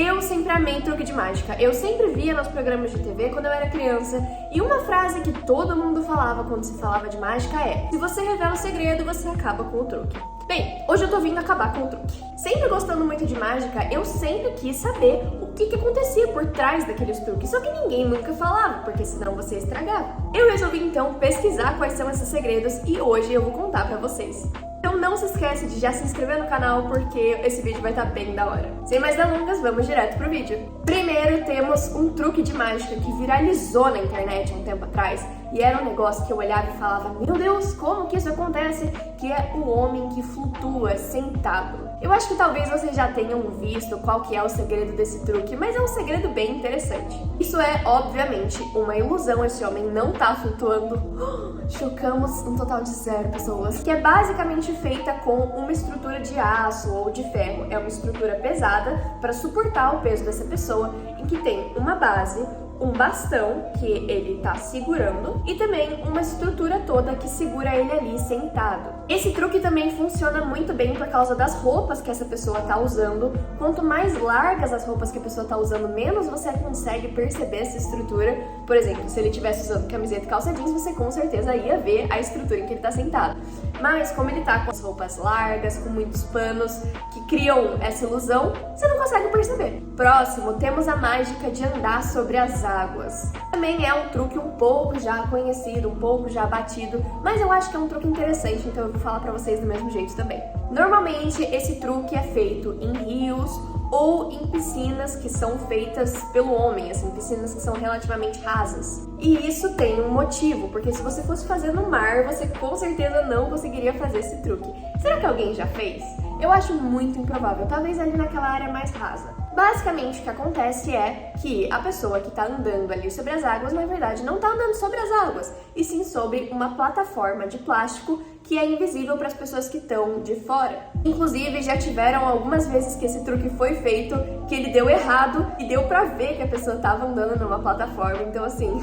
Eu sempre amei truque de mágica. Eu sempre via nos programas de TV quando eu era criança. E uma frase que todo mundo falava quando se falava de mágica é: se você revela o segredo, você acaba com o truque. Bem, hoje eu tô vindo acabar com o truque. Sempre gostando muito de mágica, eu sempre quis saber o que acontecia por trás daqueles truques. Só que ninguém nunca falava, porque senão você estragava. Eu resolvi então pesquisar quais são esses segredos e hoje eu vou contar pra vocês. Então não se esquece de já se inscrever no canal porque esse vídeo vai estar bem da hora. Sem mais delongas, vamos direto pro vídeo. Primeiro temos um truque de mágica que viralizou na internet um tempo atrás e era um negócio que eu olhava e falava: meu Deus, como que isso acontece? Que é o homem que flutua sentado. Eu acho que talvez vocês já tenham visto qual que é o segredo desse truque, mas é um segredo bem interessante. Isso é, obviamente, uma ilusão, esse homem não tá flutuando. Chocamos um total de 0 pessoas. Que é basicamente feita com uma estrutura de aço ou de ferro. É uma estrutura pesada para suportar o peso dessa pessoa, em que tem uma base, um bastão que ele tá segurando e também uma estrutura toda que segura ele ali sentado. Esse truque também funciona muito bem por causa das roupas que essa pessoa tá usando. Quanto mais largas as roupas que a pessoa tá usando, menos você consegue perceber essa estrutura. Por exemplo, se ele estivesse usando camiseta e calça jeans, você com certeza ia ver a estrutura em que ele tá sentado. Mas como ele tá com as roupas largas, com muitos panos que criam essa ilusão, você não consegue perceber. Próximo, temos a mágica de andar sobre as águas. Também é um truque um pouco já conhecido, um pouco já batido, mas eu acho que é um truque interessante, então eu vou falar pra vocês do mesmo jeito também. Normalmente esse truque é feito em rios ou em piscinas que são feitas pelo homem, assim, piscinas que são relativamente rasas. E isso tem um motivo, porque se você fosse fazer no mar, você com certeza não conseguiria fazer esse truque. Será que alguém já fez? Eu acho muito improvável, talvez ali naquela área mais rasa. Basicamente o que acontece é que a pessoa que está andando ali sobre as águas, na verdade, não está andando sobre as águas, e sim sobre uma plataforma de plástico que é invisível para as pessoas que estão de fora. Inclusive, já tiveram algumas vezes que esse truque foi feito, que ele deu errado e deu pra ver que a pessoa estava andando numa plataforma, então assim...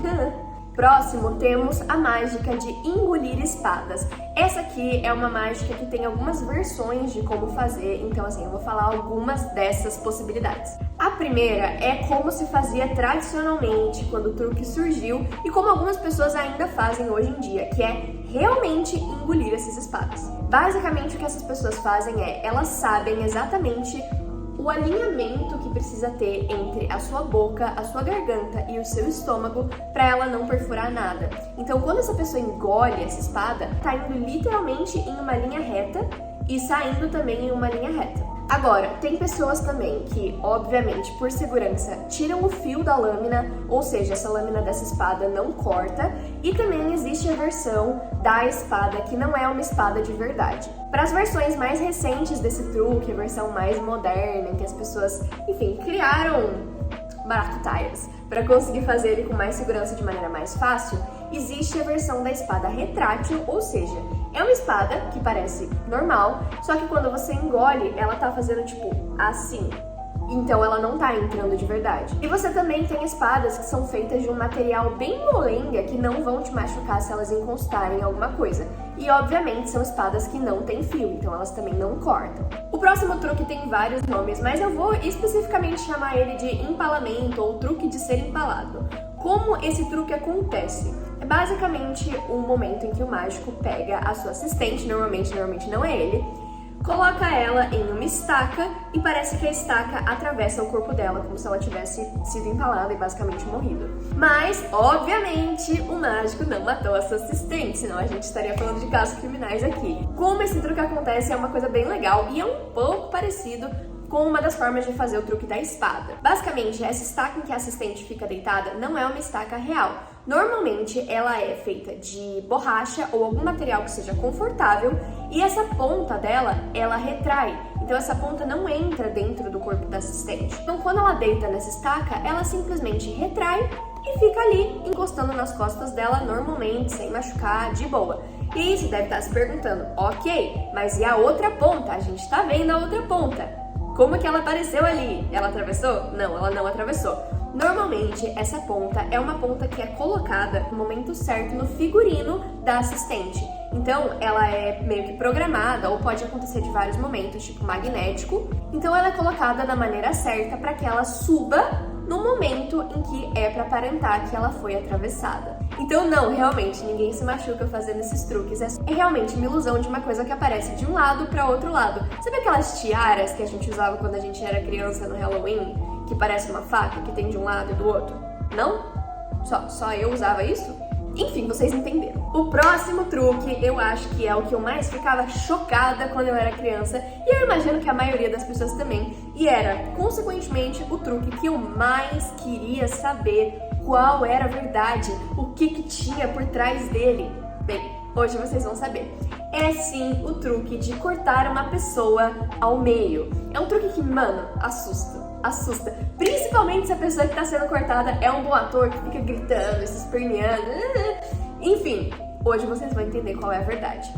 Próximo, temos a mágica de engolir espadas. Essa aqui é uma mágica que tem algumas versões de como fazer, então assim, eu vou falar algumas dessas possibilidades. A primeira é como se fazia tradicionalmente quando o truque surgiu e como algumas pessoas ainda fazem hoje em dia, que é realmente engolir essas espadas. Basicamente o que essas pessoas fazem é, elas sabem exatamente o alinhamento que precisa ter entre a sua boca, a sua garganta e o seu estômago para ela não perfurar nada. Então, quando essa pessoa engole essa espada, tá indo literalmente em uma linha reta e saindo também em uma linha reta. Agora, tem pessoas também que, obviamente, por segurança, tiram o fio da lâmina, ou seja, essa lâmina dessa espada não corta, e também existe a versão da espada que não é uma espada de verdade. Para as versões mais recentes desse truque, a versão mais moderna, em que as pessoas, enfim, criaram maracutaias para conseguir fazer ele com mais segurança de maneira mais fácil, existe a versão da espada retrátil, ou seja, é uma espada que parece normal, só que quando você engole, ela tá fazendo tipo assim. Então ela não tá entrando de verdade. E você também tem espadas que são feitas de um material bem molenga que não vão te machucar se elas encostarem em alguma coisa. E obviamente são espadas que não têm fio, então elas também não cortam. O próximo truque tem vários nomes, mas eu vou especificamente chamar ele de empalamento ou truque de ser empalado. Como esse truque acontece? É basicamente o momento em que o mágico pega a sua assistente, normalmente não é ele, coloca ela em uma estaca e parece que a estaca atravessa o corpo dela, como se ela tivesse sido empalada e basicamente morrido. Mas, obviamente, o mágico não matou a sua assistente, senão a gente estaria falando de casos criminais aqui. Como esse truque acontece é uma coisa bem legal e é um pouco parecido com uma das formas de fazer o truque da espada. Basicamente, essa estaca em que a assistente fica deitada não é uma estaca real. Normalmente, ela é feita de borracha ou algum material que seja confortável e essa ponta dela, ela retrai. Então, essa ponta não entra dentro do corpo da assistente. Então, quando ela deita nessa estaca, ela simplesmente retrai e fica ali, encostando nas costas dela normalmente, sem machucar, de boa. E aí, você deve estar se perguntando, ok, mas e a outra ponta? A gente tá vendo a outra ponta. Como que ela apareceu ali? Ela atravessou? Não, ela não atravessou. Normalmente, essa ponta é uma ponta que é colocada no momento certo no figurino da assistente. Então, ela é meio que programada, ou pode acontecer de vários momentos, tipo magnético. Então, ela é colocada da maneira certa para que ela suba no momento em que é para aparentar que ela foi atravessada. Então não, realmente, ninguém se machuca fazendo esses truques. É realmente uma ilusão de uma coisa que aparece de um lado para outro lado. Sabe aquelas tiaras que a gente usava quando a gente era criança no Halloween? Que parece uma faca que tem de um lado e do outro? Não? Só eu usava isso? Enfim, vocês entenderam. O próximo truque, eu acho que é o que eu mais ficava chocada quando eu era criança, e eu imagino que a maioria das pessoas também, e era, consequentemente, o truque que eu mais queria saber qual era a verdade, o que tinha por trás dele. Bem, hoje vocês vão saber. É sim o truque de cortar uma pessoa ao meio. É um truque que, mano, assusta. Principalmente se a pessoa que está sendo cortada é um bom ator que fica gritando, se esperneando. Enfim, hoje vocês vão entender qual é a verdade.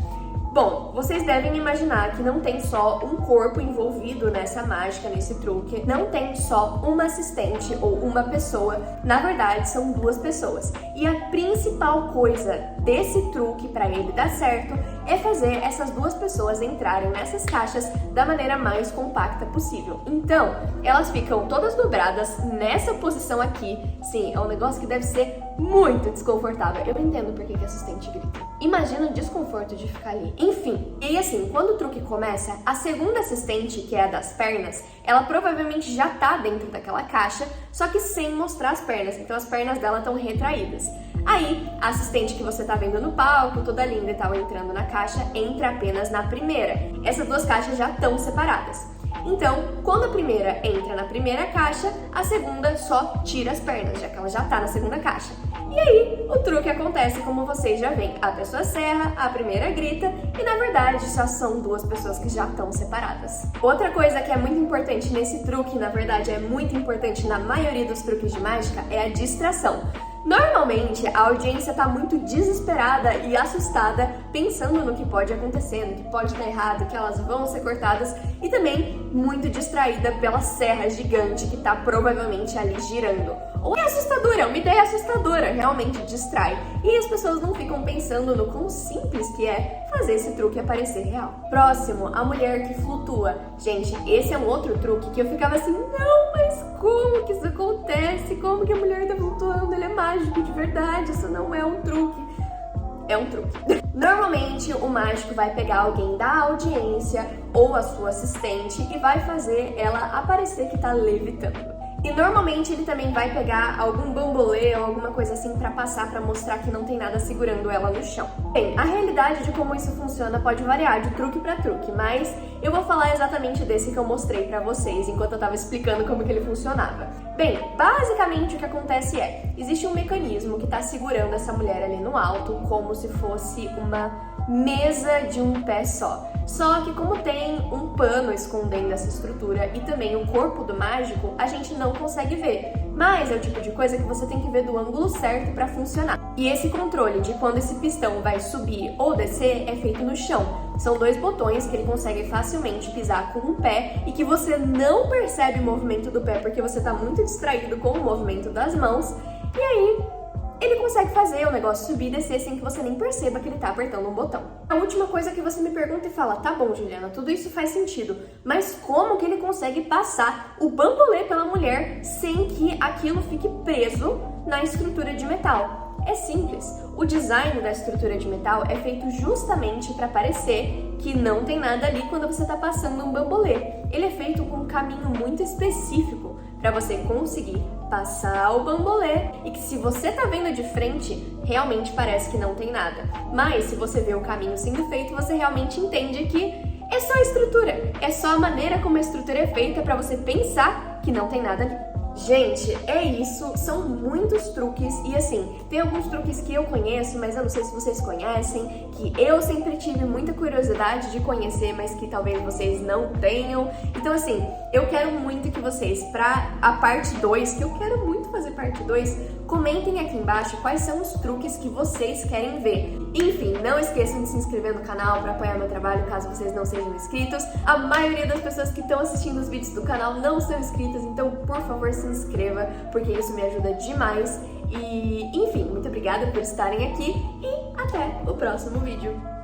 Bom, vocês devem imaginar que não tem só um corpo envolvido nessa mágica, nesse truque. Não tem só uma assistente ou uma pessoa. Na verdade, são duas pessoas. E a principal coisa desse truque, para ele dar certo, é fazer essas duas pessoas entrarem nessas caixas da maneira mais compacta possível. Então, elas ficam todas dobradas nessa posição aqui. Sim, é um negócio que deve ser muito desconfortável. Eu entendo por que a assistente grita. Imagina o desconforto de ficar ali. Enfim, e assim, quando o truque começa, a segunda assistente, que é a das pernas, ela provavelmente já tá dentro daquela caixa, só que sem mostrar as pernas. Então as pernas dela estão retraídas. Aí, a assistente que você tá vendo no palco, toda linda e tal, entrando na caixa, entra apenas na primeira. Essas duas caixas já estão separadas. Então, quando a primeira entra na primeira caixa, a segunda só tira as pernas, já que ela já tá na segunda caixa. E aí, o truque acontece como vocês já veem. A pessoa serra, a primeira grita e, na verdade, só são duas pessoas que já estão separadas. Outra coisa que é muito importante nesse truque, na verdade é muito importante na maioria dos truques de mágica, é a distração. Normalmente, a audiência está muito desesperada e assustada, pensando no que pode acontecer, no que pode dar errado, que elas vão ser cortadas, e também muito distraída pela serra gigante que está provavelmente ali girando. Ou é assustadora, é uma ideia assustadora, realmente distrai. E as pessoas não ficam pensando no quão simples que é fazer esse truque aparecer real. Próximo, a mulher que flutua. Gente, esse é um outro truque que eu ficava assim, não, mas como que isso acontece? Como que a mulher tá flutuando? Ele é mágico de verdade, isso não é um truque. É um truque. Normalmente, o mágico vai pegar alguém da audiência ou a sua assistente e vai fazer ela aparecer que tá levitando. E normalmente ele também vai pegar algum bambolê ou alguma coisa assim pra passar, pra mostrar que não tem nada segurando ela no chão. Bem, a realidade de como isso funciona pode variar de truque pra truque, mas eu vou falar exatamente desse que eu mostrei pra vocês enquanto eu tava explicando como que ele funcionava. Bem, basicamente o que acontece é, existe um mecanismo que tá segurando essa mulher ali no alto, como se fosse uma mesa de um pé só. Só que como tem um pano escondendo essa estrutura e também o corpo do mágico, a gente não consegue ver. Mas é o tipo de coisa que você tem que ver do ângulo certo para funcionar. E esse controle de quando esse pistão vai subir ou descer é feito no chão. São dois botões que ele consegue facilmente pisar com um pé e que você não percebe o movimento do pé porque você está muito distraído com o movimento das mãos. E aí ele consegue fazer o negócio subir e descer sem que você nem perceba que ele tá apertando um botão. A última coisa que você me pergunta e fala, tá bom, Juliana, tudo isso faz sentido, mas como que ele consegue passar o bambolê pela mulher sem que aquilo fique preso na estrutura de metal? É simples. O design da estrutura de metal é feito justamente para parecer que não tem nada ali quando você está passando um bambolê. Ele é feito com um caminho muito específico para você conseguir passar o bambolê e que se você tá vendo de frente, realmente parece que não tem nada. Mas se você vê o caminho sendo feito, você realmente entende que é só a estrutura. É só a maneira como a estrutura é feita para você pensar que não tem nada ali. Gente, é isso, são muitos truques e assim, tem alguns truques que eu conheço, mas eu não sei se vocês conhecem, que eu sempre tive muita curiosidade de conhecer, mas que talvez vocês não tenham. Então assim, eu quero muito que vocês, pra a parte 2, que eu quero muito muito fazer parte 2, comentem aqui embaixo quais são os truques que vocês querem ver. Enfim, não esqueçam de se inscrever no canal para apoiar meu trabalho caso vocês não sejam inscritos. A maioria das pessoas que estão assistindo os vídeos do canal não são inscritas, então por favor se inscreva, porque isso me ajuda demais. E, enfim, muito obrigada por estarem aqui e até o próximo vídeo.